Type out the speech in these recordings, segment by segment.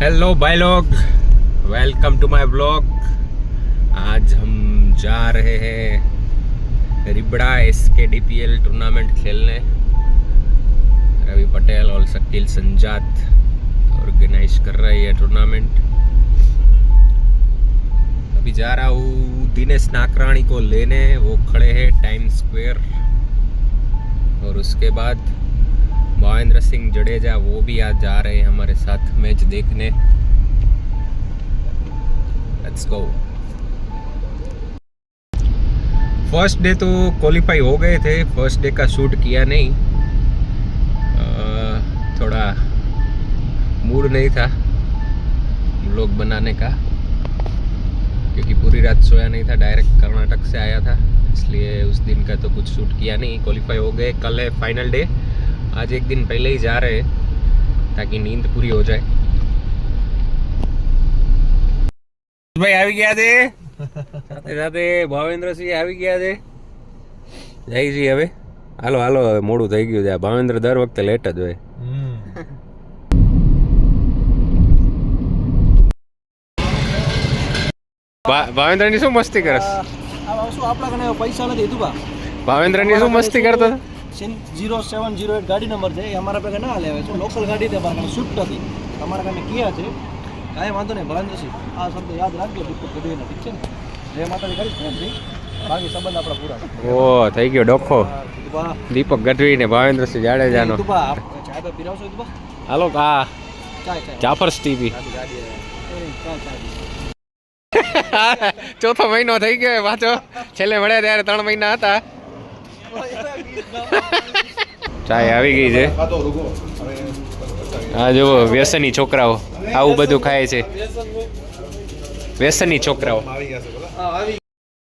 Hello भाई लोग, welcome to my blog. आज हम जा रहे हैं रिबड़ा SKDPL टूर्नामेंट खेलने। रवि पटेल और शकील संजात ऑर्गेनाइज कर रहे हैं टूर्नामेंट। अभी जा रहा हूँ दिनेश नाकराणी को लेने, वो खड़े हैं टाइम स्क्वायर। और उसके बाद महेंद्र सिंह जडेजा वो भी आज जा रहे हैं हमारे साथ मैच देखने। Let's go. फर्स्ट डे तो क्वालिफाई हो गए थे, फर्स्ट डे का शूट किया नहीं, थोड़ा मूड नहीं था व्लॉग बनाने का, क्योंकि पूरी रात सोया नहीं था, डायरेक्ट कर्नाटक से आया था, इसलिए उस दिन का तो कुछ शूट किया नहीं। क्वालिफाई हो गए, कल है फाइनल डे। आज एक दिन पहले ही जा रहे हैं ताकि नींद पूरी हो जाए। ભાઈ આવી ગયા છે, સાથે સાથે ભાવેન્દ્રસિંહ આવી ગયા છે। જઈ જી હવે, હાલો હાલો, હવે મોડું થઈ ગયું છે। આ ભાવેન્દ્ર દર વખતે લેટ જ હોય। ભાવેન્દ્રની શું મસ્તી કરસ? આપણા કને પૈસા નથી તું ભાવેન્દ્રની શું મસ્તી કરતો? 0708 ગાડી નંબર છે, એ અમારા પાસે ના લેવે છે, લોકલ ગાડી છે, અમારા સ્વિફ્ટ હતી, અમારા કને કિયા છે। કાંઈ વાંધો નહીં ભાવેન્દ્રસિંહ, આ શબ્દ યાદ રાખજો, દીપક ગઢવીને, ઠીક છે ને? જય માતાજી કરીશ ને, બાકી સંબંધ આપણા પૂરા। ઓ થઈ ગયો ડોખો દીપક ગઢવી ને ભાવેન્દ્રસિંહ જાડેજાનો। ચા પે પીરાવશો તું? હાલો આ જાફર્સ ટીવી ચોથો મહિનો થઈ ગયો પાછો, છેલ્લે મળ્યા ત્યારે 3 મહિના હતા। ચાય આવી ગઈ છે। હા જુઓ, વ્યસની છોકરાઓ આવું બધું ખાય છે, વ્યસની છોકરાઓ।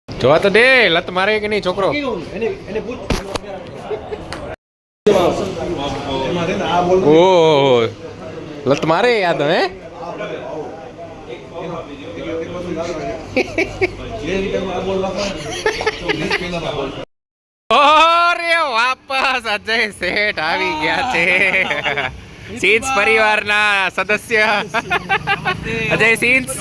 જોવા તો દે, લત મારે કે નહીં છોકરો? ઓહ, લત મારે યાદ હે? અરે વાપસ અજય શેઠ આવી ગયા છે, સિન્સ પરિવારના સદસ્ય અજય સિન્સ,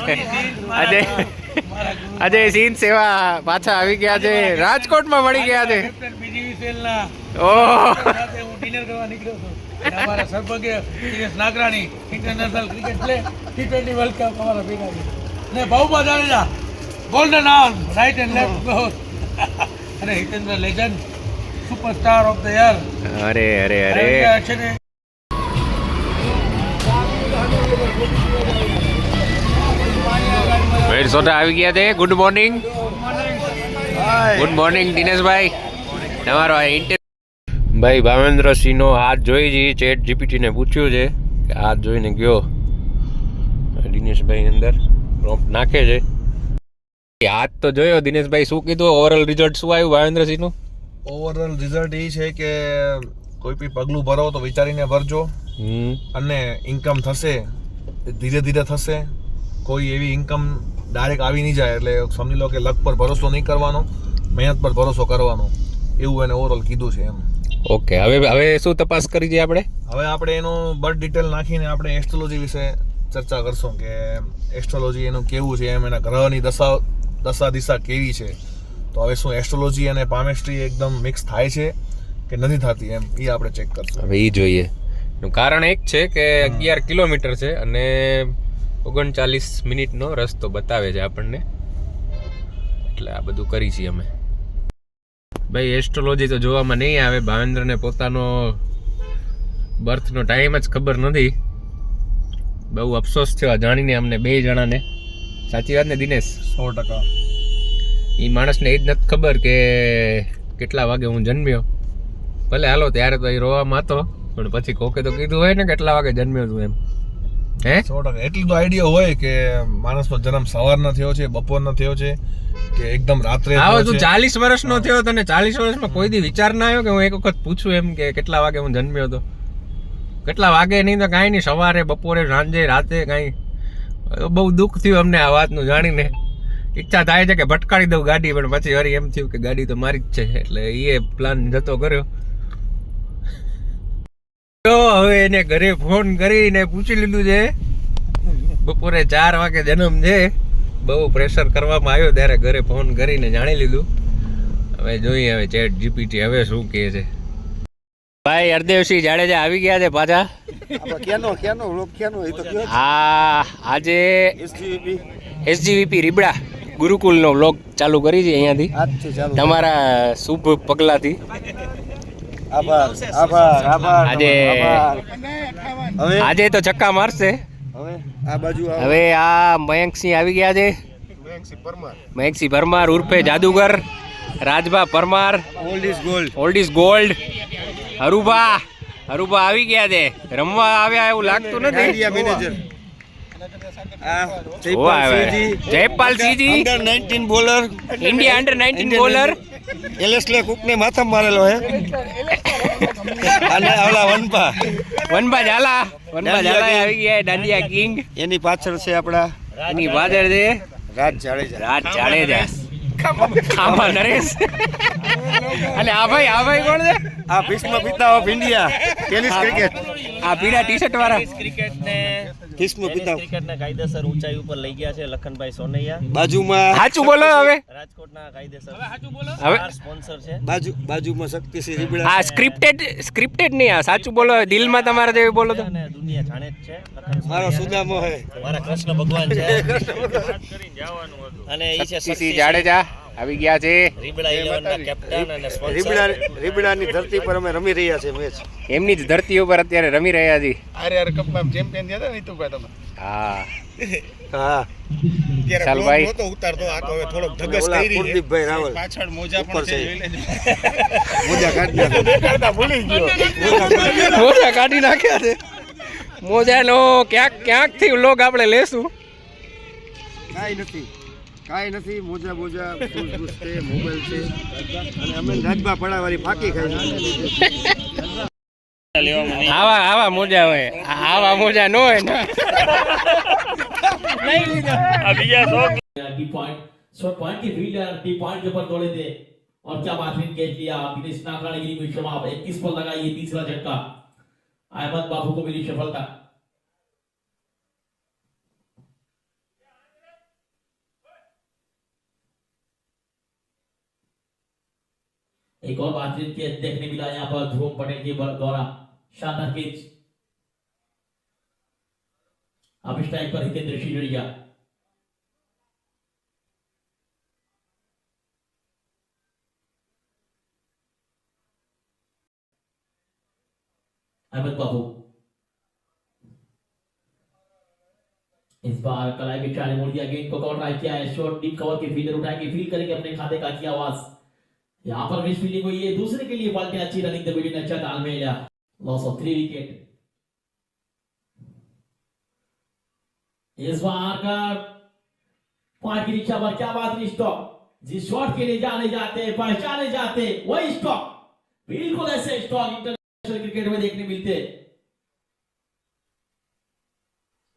અજય સિન્સ એવા પાછા આવી ગયા છે, રાજકોટમાં મળી ગયા છે। ઓહ, અમારા Sarvagna Dinesh Nagarani international cricket play T20 world cup અમારા ભેગા છે ને, બહુ Jadeja golden arm right and left both, અને Hitendra legend superstar of the year. અરે અરે અરે, વેડ સોટા આવી ગયા છે। ગુડ મોર્નિંગ, ગુડ મોર્નિંગ દિનેશભાઈ। તમારો ભાઈ ભાવેન્દ્રસિંહનો હાથ જોઈ જઈ, ચેટ જીપીટી ને પૂછ્યું છે કે હાથ જોઈને ગયો, દિનેશભાઈ અંદર પ્રોમ્પ્ટ નાખે છે। હાથ તો જોયો, દિનેશભાઈ શું કીધું? ઓવરઓલ રિઝલ્ટ શું આવ્યું ભાવેન્દ્રસિંહનું? ઓવરઓલ રિઝલ્ટ એ છે કે કોઈ બી પગલું ભરો તો વિચારીને ભરજો, અને ઇન્કમ થશે ધીરે ધીરે થશે, કોઈ એવી ઇન્કમ ડાયરેક્ટ આવી નહીં જાય, એટલે સમજી લો કે લક પર ભરોસો નહીં કરવાનો, મહેનત પર ભરોસો કરવાનો, એવું એને ઓવરઓલ કીધું છે એમ। ઓકે, હવે શું તપાસ કરી છે આપણે? હવે આપણે એનું બર્થ ડિટેલ નાખીને આપણે એસ્ટ્રોલોજી વિશે ચર્ચા કરશું કે એસ્ટ્રોલોજી એનું કેવું છે, એમ એના ગ્રહની દશા દિશા કેવી છે। તો હવે શું એસ્ટ્રોલોજી અને પામેસ્ટ્રી એકદમ મિક્સ થાય છે કે નથી થતી, એમ એ આપણે ચેક કરશું। હવે એ જોઈએ। એનું કારણ એક છે કે 11 કિલોમીટર છે અને 39 મિનિટનો રસ્તો બતાવે છે આપણને, એટલે આ બધું કરી છીએ અમે। ભાઈ એસ્ટ્રોલોજી તો જોવામાં નહીં આવે, ભાવેન્દ્રને પોતાનો બર્થનો ટાઈમ જ ખબર નથી। બહુ અફસોસ થયો જાણીને અમને 2 જણાને। સાચી વાત ને દિનેશ? 100%। એ માણસને એ જ નથી ખબર કે કેટલા વાગે હું જન્મ્યો। ભલે હાલો ત્યારે તો એ રોવામાં હતો, પણ પછી કોકે તો કીધું હોય ને કેટલા વાગે જન્મ્યો છું એમ, હે? 100%। એટલું તો આઈડિયા હોય કે માણસનો જન્મ સવારના થયો છે, બપોરના થયો છે કે એકદમ રાત્રે આવો તું 40 વર્ષનો થયો, તને 40 વર્ષમાં કોઈ દી વિચાર ના આવ્યો કે હું એક વખત પૂછું એમ કે કેટલા વાગે હું જન્મ્યો હતો? કેટલા વાગે નહીં તો કાંઈ નહીં, સવારે બપોરે સાંજે રાતે કાંઈ। બહુ દુઃખ થયું અમને આ વાતનું જાણીને। ઈચ્છા થાય છે કે ભટકાડી દઉં ગાડી, પણ પછી વળી એમ થયું કે ગાડી તો મારી જ છે, એટલે એ પ્લાન જતો કર્યો। તો હવે એને ઘરે ફોન કરીને પૂછી લીધું છે બપોરે 4 વાગે જન્મ છે. બહુ પ્રેશર કરવામાં આવ્યો ત્યારે ઘરે ફોન કરીને જાણી લીધું. હવે જોઈએ હવે ચેટ જીપીટી હવે શું કહે છે. ભાઈ હરદેવસિંહ જાડેજા આવી ગયા છે પાછા. હા આજે એસજીવીપી રીબડા ગુરુકુલનો વ્લોગ ચાલુ કરી છે અહીંયાથી તમારા શુભ પગલાથી. આજે તો ચક્કા મારશે. હવે આ મયંકસિંહ આવી ગયા છે. મયંકસિંહ પરમાર ઉર્ફે જાદુગર. Rajbha Parmar old is gold. Harubha આવી ગયા છે. રમવા આવ્યા એવું લાગતું નથી. Jaypalsinhji under 19 bowler, India under 19 bowler. એલેસ્લે કુકને માથામાં મારેલો હે. અને ઓલા વનપા ઝાલા આવી ગયા દાંડિયા કિંગ. એની પાછળ છે આપણા એની પાછળ છે રાજ જાડેજા. આમાં નરેશ. અને આ ભાઈ કોણ છે? આ ભીષ્મ પિતા ઓફ ઇન્ડિયા ટેનિસ ક્રિકેટ. આ પીળા ટી-શર્ટ વાળા ભીષ્મ પિતા ક્રિકેટને કાયદેસર ઊંચાઈ ઉપર લઈ ગયા છે લખનભાઈ સોનૈયા. બાજુમાં સાચું બોલો હવે. રાજકોટના કાયદેસર હવે સ્પોન્સર છે. બાજુમાં શક્તિસિંહ રીબડા. આ સ્ક્રિપ્ટેડ નહીં. આ સાચું બોલો. દિલમાં તમારા જેવી બોલો તો. અને દુનિયા જાણે જ છે. મારો સુદામો હે. મારા કૃષ્ણ ભગવાન છે. અને એ છે શક્તિસિંહ જાડેજા આવી ગયા છે. રીબડા 11 ના કેપ્ટન અને સ્પોન્સર. રીબડાની ધરતી પર અમે રમી રહ્યા છે મેચ. એમની જ ધરતી ઉપર અત્યારે રમી રહ્યા છીએ. આર કપમાં ચેમ્પિયન થયા હતા ને ઈતુભાઈ તમે. હા હા ચાલ ભાઈ. નહોતો ઉતારતો આ તો હવે થોડોક ધગસ ઓલા કરી છે. કુલદીપભાઈ રાવલ પાછળ મોજા ઉપર પણ છે છે. જોઈ લેજો. મોજા કાઢી નાખો. દેખાડતા ભૂલી ગયો. મોજા કાઢી નાખ્યા છે. મોજાનો ક્યાંકથી લોગ આપણે લેશું. કાંઈ નથી મોજા ફૂસ છે, મોબાઈલ છે અને અમે રાજબા પડાવાળી ફાકી ખાઈ આવા મોજા હોય. આવા મોજા ન હોય ને. शॉट पॉइंट की फील्डर टी पॉइंट के ऊपर दौड़े थे और क्या बेहतरीन कैच लिया दिनेश नागराणी गिरी में शमाब 21 पर लगा ये तीसरा झटका. अहमद बाबू को मिली सफलता. एक और बेहतरीन कैच देखने मिला यहाँ पर ध्रुव पटेल के द्वारा. शानदार कैच. अब इस टाइम पर हितेंद्र सिंह जडेजा. अहमद बाबू इस बार कलाई के चाले मोड़ दिया. गेंद को कवर ट्राई किया है. शॉट डीप कवर के फील्डर उठाएंगे फील्ड करेंगे अपने खाते का किया आवाज. यहां पर मिस फील्डिंग हुई है. दूसरे के लिए बाल्टी अच्छी रनिंग द बिटवीन अच्छा तालमेल लिया. Loss of 3 wicket. इस बार का पॉइंट की रिक्शा पर क्या बात नहीं. स्टॉप जिस शॉट के लिए जाने जाते पहचाने जाते वही स्टॉप. बिल्कुल ऐसे स्टॉप इंटरनेशनल क्रिकेट में देखने मिलते.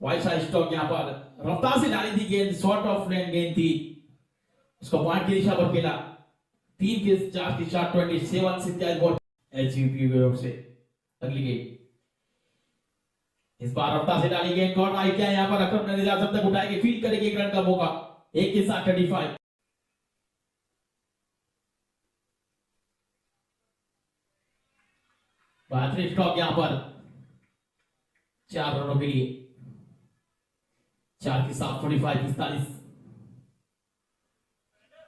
वाइड साइड स्टॉक यहां पर रफ्तार से डाली थी गेंद. शॉर्ट ऑफ लेन गेंद थी. उसको पॉइंट की दिशा पर खेला. 3 के 4 की शॉट 27 से 23 बॉल एचयूपी वेव से. अगली गेंद इस बार रफ्तार से डाली गेंद. कॉर्नर आई क्या यहां पर अकरम नजीर जब तक उठाएंगे फील्ड करेंगे एक रन का मौका. 1 के साथ 35. बेहतरीन स्टॉक यहां पर 4 रनों के लिए. 4 के साथ 45.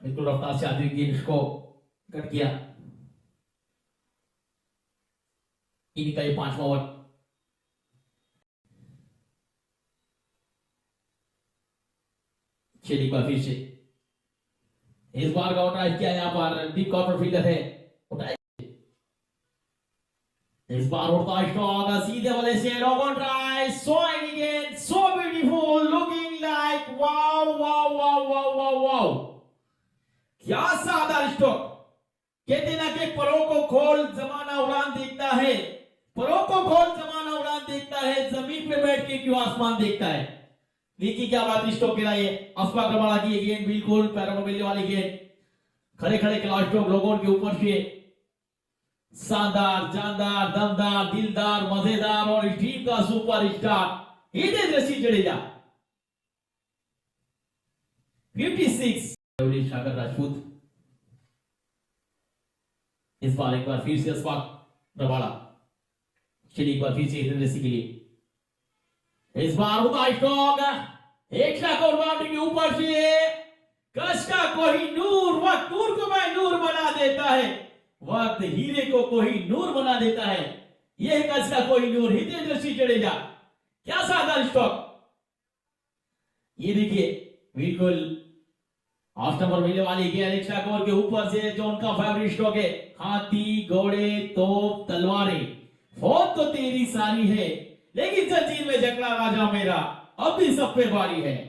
बिल्कुल रफ्तार से आती हुई गेंद को कट किया. इनका ये 5वां ओवर. चलिए बार फिर से इस बार का ट्राई किया यहां पर डीप कॉर्नर फील्डर है. इस बार उड़ता स्ट्रोक सीधे वाले से long on try. So again so beautiful looking like wow wow wow wow wow wow. क्या शानदार स्ट्रोक. कहते ना कि परों को खोल जमाना उड़ान देखता है. परों को खोल जमाना उड़ान देखता है. जमीन पे बैठ के क्यों आसमान देखता है. देखिए क्या बात स्ट्रोक के लिए अफवा कमाल की गेंद. बिल्कुल पैरों में मिलने वाली गेंद. खड़े खड़े क्लास स्ट्रोक लोगों के ऊपर से शानदार जानदार दमदार दिलदार मजेदार और इस टीम का सुपरस्टार हितेंद्र सिंह जडेजा. 56 सागर राजपूत। इस बार एक बार फिर से अस्पाक रबाड़ा, चलिए एक बार फिर से हितेंद्र सिंह के लिए इस बार होता है स्ट्रॉन्ग, एक शॉट और बाउंड्री के ऊपर से कश का कोई नूर, वक्त नूर को मैं नूर बना देता है, वक्त हीरे को कोई नूर बना देता है, यह कश का कोई नूर हितेंद्र सिंह जडेजा। क्या शानदार स्ट्रोक, ये देखिए बिल्कुल ऑफ नंबर मिलने वाली गेंद एक शॉट ओवर के ऊपर से जो उनका फेवरेट स्ट्रोक है, हाथी घोड़े तोप तलवारें फौज तो तेरी सारी है, लेकिन जंजीर में जकड़ा राजा मेरा, अब भी सब पे बारी है।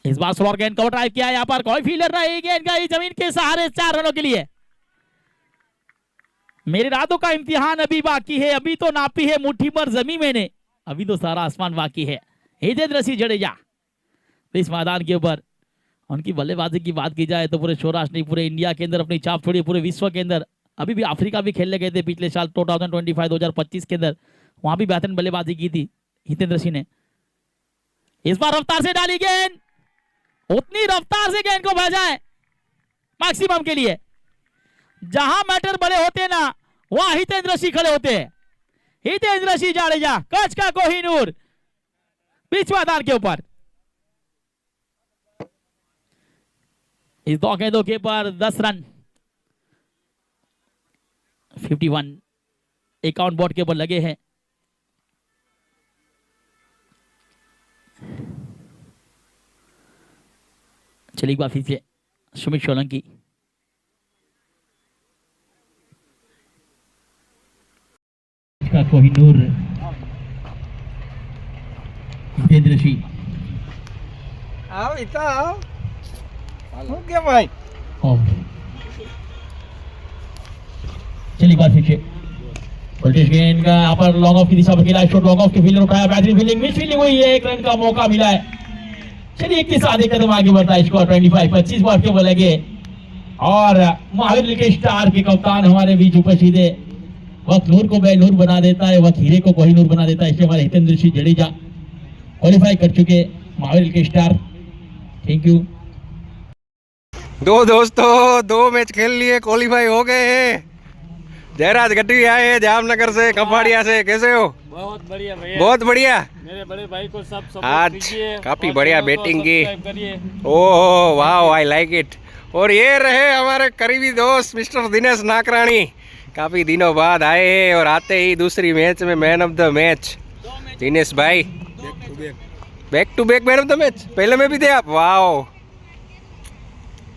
इस बार स्लोअर गेंद को ड्राइव किया, यहाँ पर कोई फील्डर नहीं, गेंद गई जमीन के सहारे 4 रनों के लिए। मेरे रातों का इम्तिहान अभी बाकी है, अभी तो नापी है मुट्ठी पर जमीन मैंने, अभी तो सारा आसमान बाकी है। हितेंद्र सिंह जडेजा तो इस मैदान के ऊपर उनकी बल्लेबाजी की बात की जाए तो पूरे सौराष्ट्र नहीं, पूरे इंडिया के अंदर अपनी छाप छोड़ी, पूरे विश्व के अंदर, अभी भी अफ्रीका भी खेलने गए थे पिछले साल 2025 के अंदर, वहां भी बेहतरीन बल्लेबाजी की थी हितेंद्र सिंह ने। इस बार रफ्तार से डाली गेंद, उतनी रफ्तार से गेंद को भेजा है मैक्सिमम के लिए, जहां मैटर बड़े होते ना वहां हितेंद्र सिंह खड़े होते हैं। हितेंद्र सिंह जडेजा कच का कोहिनूर बीच मैदान के ऊपर, इस 2 गेंदों के ऊपर 10 रन, 51 अकाउंट बोर्ड के ऊपर लगे हैं। चलिए बात फिर से सुमित सोलंकी, का कोहिनूर हितेंद्र सिंह, आओ इतना आओ, હું કે ભાઈ चलिए बात फिर से वोल्टेज गेंद का यहाँ पर लॉन्ग ऑफ की दिशा में खेला, शॉट लॉन्ग ऑफ के फील्डर उठाया, बेहतरीन फील्डिंग, मिस फील्डिंग हुई है, 1 रन का मौका मिला है। चलिए एक के साथ एक कदम आगे बढ़ता है, स्कोर 25 बॉल के बल लगे और महावीर के स्टार के कप्तान हमारे बीच उपस्थित है। वक्त नूर को नूर बना देता है, वक्त हीरे को कोहिनूर बना देता है, इसलिए हमारे हितेंद्र सिंह जडेजा क्वालिफाई कर चुके महावीर के स्टार। Thank you. दो दोस्तों 2 मैच खेल लिए, क्वालिफाई हो गए हैं। जयराज गढ़वी आए हैं जामनगर से, कपाड़िया से, कैसे हो? बहुत बढ़िया भैया, बहुत बढ़िया। मेरे बड़े भाई को सब सपोर्ट आज कीजिए, काफी और बढ़िया चैनल को बैटिंग की। सब्सक्राइब करिए। ओह वाह, आई लाइक इट। और ये रहे हमारे करीबी दोस्त मिस्टर दिनेश नाकरानी, काफी दिनों बाद आए हैं और आते ही दूसरी मैच में man of the match Dinesh भाई, back to back man of the match. पहले में भी थे आप, वाह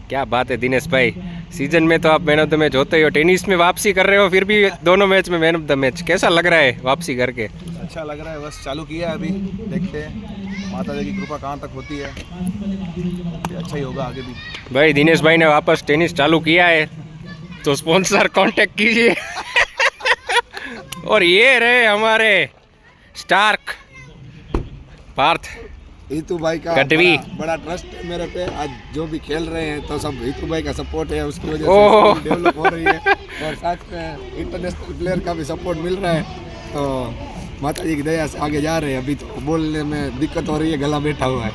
क्या बात है दिनेश भाई, सीजन में तो आप मैन ऑफ द मैच होते ही हो, टेनिस में वापसी कर रहे हो, फिर भी दोनों मैच में मैन ऑफ द मैच। कैसा लग रहा है वापसी करके? अच्छा लग रहा है, बस चालू किया है अभी, देखते हैं माता जी की कृपा कहाँ तक होती है, ये अच्छा ही होगा आगे भी। भाई दिनेश भाई ने वापस टेनिस चालू किया है तो स्पॉन्सर कांटेक्ट कीजिए। और ये रहे हमारे स्टार्क पार्थ हितू भाई का गढ़वी। बड़ा ट्रस्ट है मेरे पे, आज जो भी खेल रहे हैं तो सब हितू भाई का सपोर्ट है, उसकी वजह ओह। से डेवलप हो रही है और साथ में इंटरनेशनल प्लेयर का भी सपोर्ट मिल रहा है, तो माता जी की दया से आगे जा रहे हैं। अभी तो बोलने में दिक्कत हो रही है, गला बैठा हुआ है,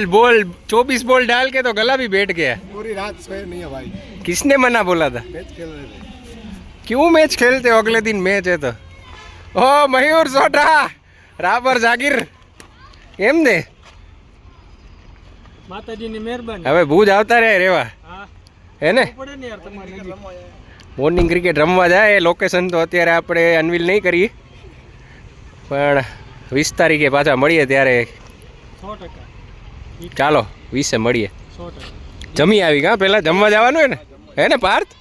बोल 24 बॉल डाल के तो गला भी बैठ गया। पूरी रात सोए नहीं है भाई, किसने मना बोला था? मैच खेल रहे थे। क्यों मैच खेलते हो, अगले दिन मैच है तो। ओ मयूर सोढ़ा राबर जागीर કેમ દે માતાજીની મહેરબાની, હવે ભુજ આવતા રહે રેવા હા હે ને? પડે ને યાર તમારે નજીક। મોર્નિંગ ક્રિકેટ રમવા જાય, લોકેશન તો અત્યારે આપણે અનવીલ નહીં કરીએ, પણ 20 તારીખે પાછા મળીએ ત્યારે 100% ચાલો 20 મળીએ। 100%। જમી આવી કા, પહેલા જમવા જવાનું હે ને પાર્થ?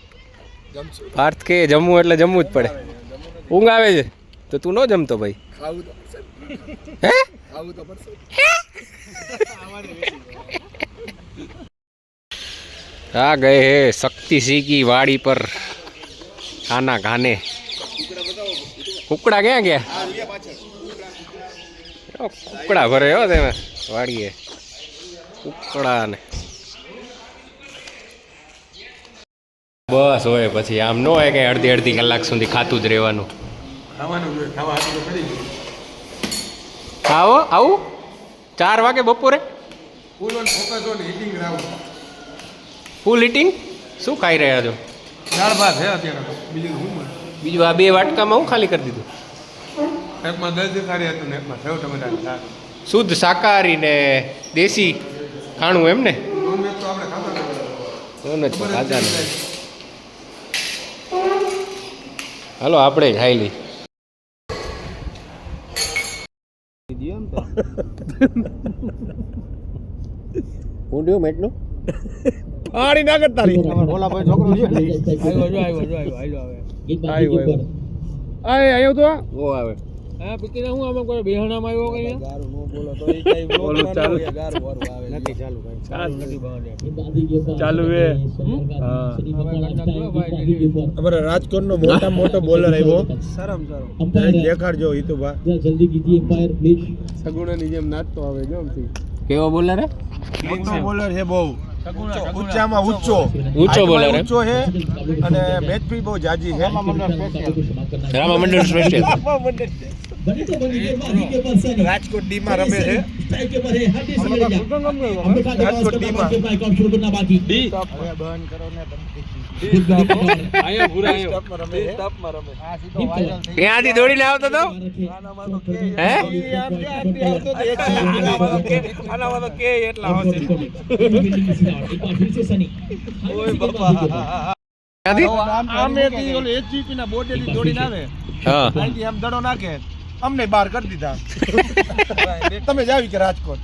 પાર્થ કે જમવું એટલે જમવું જ પડે, ઊંઘ આવે છે તો તું ન જમતો ભાઈ? ખાવું તો પડશે, હે ખાવું તો પડશે। आ गए हैं शक्ति सिंह की वाड़ी पर खाना खाने। कुकड़ा क्या गया कुकड़ा भरे हो तेमे वाड़ीए कुकड़ा ने बस होय પછી આમ નો હોય કે અડધી અડધી કલાક સુધી ખાતું જ રહેવાનું આવો આવું 4 વાગે બપોરે ફૂલ ઈટિંગ શું ખાઈ રહ્યા છો દાળ ભાત છે અત્યારે બીજું શું બીજું આ 2 વાટકામાં હું ખાલી કરી દીધું એકમાં દહીં તીખારી હતું ને એકમાં સેવ ટમેટાનું શાક શુદ્ધ શાકાહારી ને દેશી ખાણું એમ ને નોનવેજ તો આપણે ખાતા નોનવેજ તો ખાતા નહીં હાલો આપણે ખાઈ લઈ ઊંડ્યું મેટનું પાણી ના કરતા ઓલા ભાઈ છોકરો છે આવ્યો આવ્યો તો ઓ આવે હા પીકી હું આમાં કોઈ બેહણામાં આવ્યો કઈ ગારું નો બોલો તો એ કઈ બ્લોગ ના હોય ગારું વારું આવે નથી ચાલુ ભાઈ ચાલુ નથી બાંધે ચાલુ હે અમારે રાજકોટનો મોટા મોટો બોલર આવ્યો શરમ દેખાડજો હિતુભા જલ્દી કીજીએ એમ્પાયર પ્લીઝ સગુણાની જેમ નાચતો આવે જો આમથી કેવો બોલર હે મોટો બોલર છે બહુ ઊંચામાં ઊંચો ઊંચો બોલર હે ઊંચો છે અને મેચ બી બહુ જાજી છે રામા મંડળ સ્પેશિયલ बने तो बनी के बाकी के परसेंट રાજકોટ ડી માં રમે છે स्ट्राइक के पर है हटे से ले जा हम लोग का રાજકોટ ડી માં बाकी काम शुरू करना बाकी डी બંધ કરો ને आया पूरा आया સ્ટોપ માં રમે આ સીધો વાયરલ થઈ ત્યાંથી દોડીને આવતો તો હે આનામાં તો કે એટલા હશે एक बार फिर से सनी ઓય બાપા ત્યાંથી આમેથી ઓલે એચજીપી ના બોડેલી દોડીને આવે હા અહીંથી આમ દડો નાખે અમને બહાર કરી દીધા તમે જાવી કે રાજકોટ